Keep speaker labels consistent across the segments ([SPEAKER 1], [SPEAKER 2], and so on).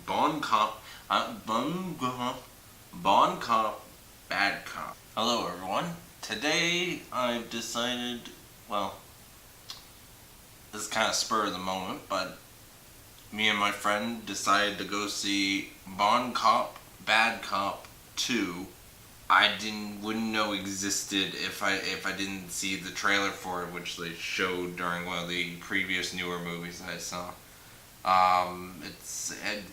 [SPEAKER 1] Bon Cop, Bon Cop, Bad Cop. Hello everyone. Today I've decided, well, this is kind of spur of the moment, but me and my friend decided to go see Bon Cop, Bad Cop 2. I wouldn't know existed if I didn't see the trailer for it, which they showed during one of the previous newer movies I saw.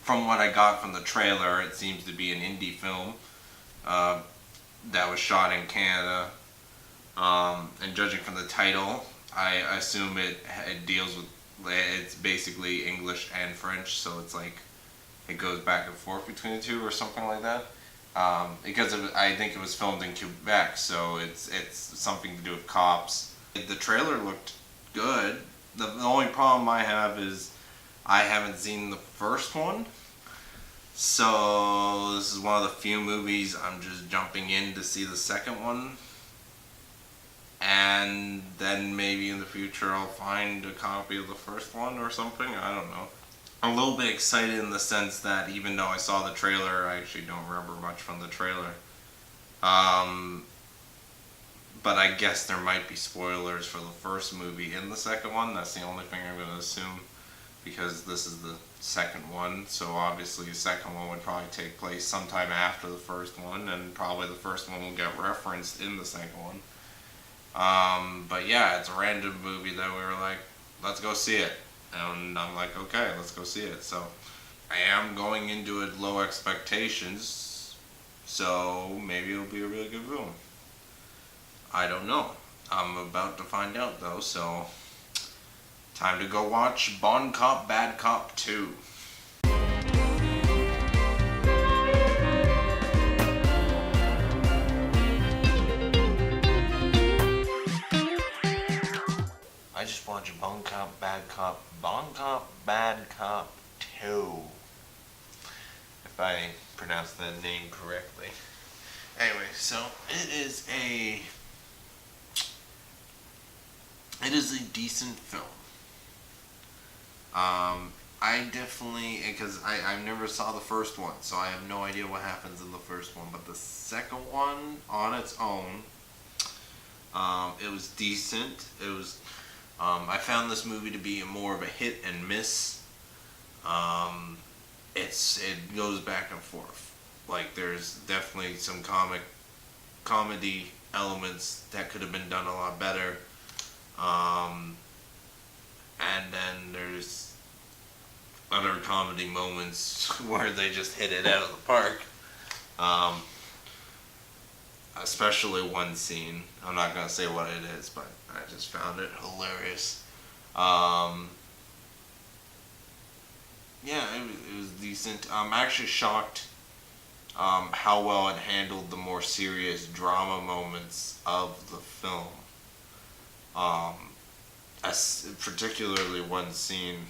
[SPEAKER 1] From what I got from the trailer, it seems to be an indie film that was shot in Canada. And judging from the title, I assume it deals with, it's basically English and French, so it's like it goes back and forth between the two or something like that. Because I think it was filmed in Quebec, so it's something to do with cops. The trailer looked good. The only problem I have is I haven't seen the first one, so this is one of the few movies I'm just jumping in to see the second one, and then maybe in the future I'll find a copy of the first one or something. I don't know. I'm a little bit excited in the sense that even though I saw the trailer, I actually don't remember much from the trailer. But I guess there might be spoilers for the first movie in the second one. That's the only thing I'm going to assume, because this is the second one, so obviously the second one would probably take place sometime after the first one, and probably the first one will get referenced in the second one. But yeah, it's a random movie that we were like, let's go see it. And I'm like, okay, let's go see it. So I am going into it low expectations, so maybe it'll be a really good film. I don't know. I'm about to find out though, so time to go watch Bon Cop, Bad Cop 2. I just watched Bon Cop, Bad Cop 2. If I pronounced that name correctly. Anyway, so it is a decent film. I definitely, because I never saw the first one, so I have no idea what happens in the first one, but the second one on its own, it was decent. It was, I found this movie to be more of a hit and miss. It goes back and forth. Like, there's definitely some comedy elements that could have been done a lot better. And then there's other comedy moments where they just hit it out of the park. Especially one scene. I'm not gonna say what it is, but I just found it hilarious. Yeah, it was decent. I'm actually shocked how well it handled the more serious drama moments of the film. Particularly one scene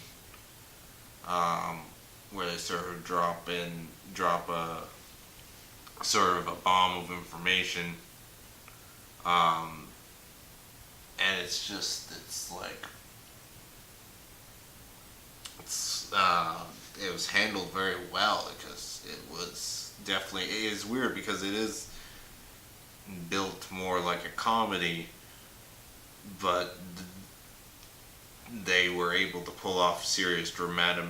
[SPEAKER 1] where they sort of drop a sort of a bomb of information, and it was handled very well, because it is weird because it is built more like a comedy, but they were able to pull off serious dramatic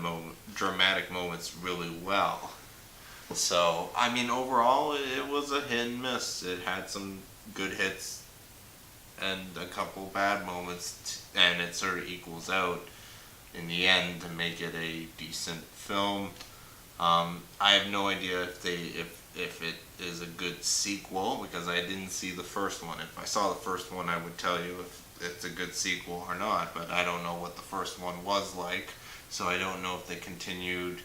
[SPEAKER 1] moments really well. So, I mean, overall, it was a hit and miss. It had some good hits and a couple bad moments, and it sort of equals out in the end to make it a decent film. I have no idea if it is a good sequel, because I didn't see the first one. If I saw the first one, I would tell you if it's a good sequel or not, but I don't know what the first one was like, so I don't know if they continued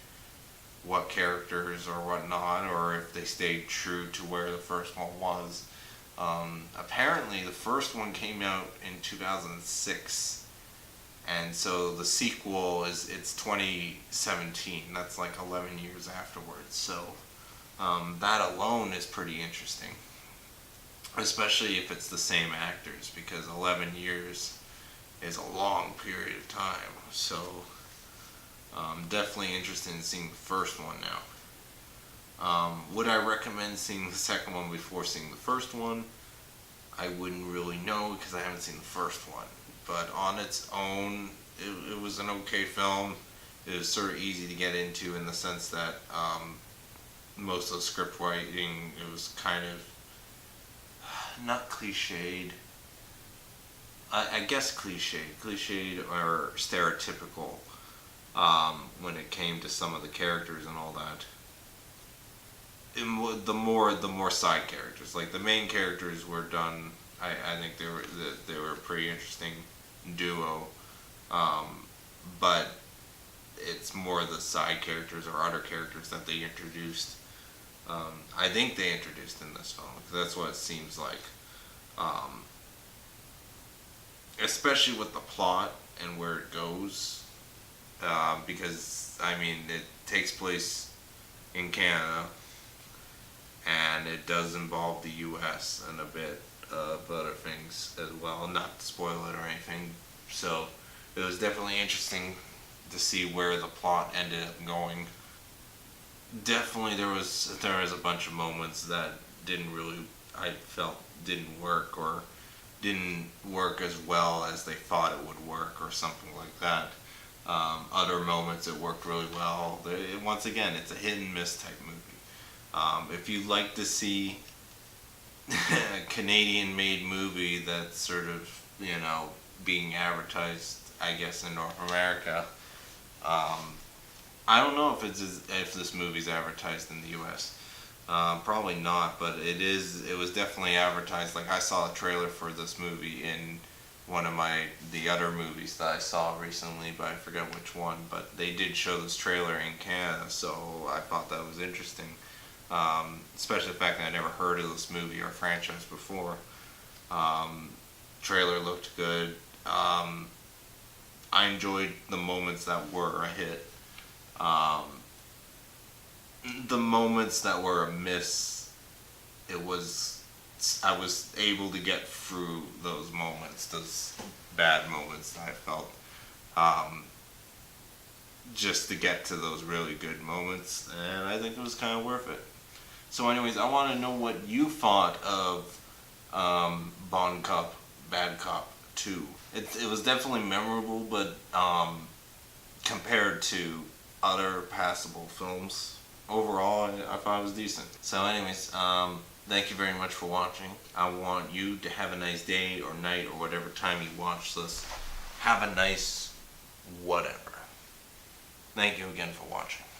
[SPEAKER 1] what characters or whatnot, or if they stayed true to where the first one was. Apparently the first one came out in 2006, and so the sequel it's 2017. That's like 11 years afterwards, so that alone is pretty interesting, especially if it's the same actors, because 11 years is a long period of time. So Definitely interested in seeing the first one now. Would I recommend seeing the second one before seeing the first one? I wouldn't really know because I haven't seen the first one. But on its own, it was an okay film. It was sort of easy to get into in the sense that most of the script writing, it was kind of not cliched. I guess cliched or stereotypical when it came to some of the characters and all that. The more side characters, like the main characters were done. I think they were a pretty interesting duo, but it's more the side characters or other characters that they introduced. I think they introduced in this film because that's what it seems like. Um, Especially with the plot and where it goes, because I mean it takes place in Canada and it does involve the U.S. and a bit of other things as well. Not to spoil it or anything. So it was definitely interesting to see where the plot ended up going. Definitely, there was a bunch of moments that didn't really, I felt, didn't work or didn't work as well as they thought it would work or something like that. Other moments it worked really well. Once again, it's a hit and miss type movie. If you like to see a Canadian-made movie that's sort of, being advertised, I guess, in North America, I don't know if this movie's advertised in the U.S. Probably not, but it is. It was definitely advertised. Like I saw a trailer for this movie in one of the other movies that I saw recently, but I forget which one. But they did show this trailer in Canada, so I thought that was interesting. Especially the fact that I never heard of this movie or franchise before. Trailer looked good. I enjoyed the moments that were a hit. Um, the moments that were a miss, I was able to get through those moments, those bad moments that I felt, just to get to those really good moments, and I think it was kind of worth it. So, anyways, I want to know what you thought of Bon Cop, Bad Cop 2. It was definitely memorable, but compared to other passable films, overall, I thought it was decent. So, anyways, thank you very much for watching. I want you to have a nice day or night or whatever time you watch this. Have a nice whatever. Thank you again for watching.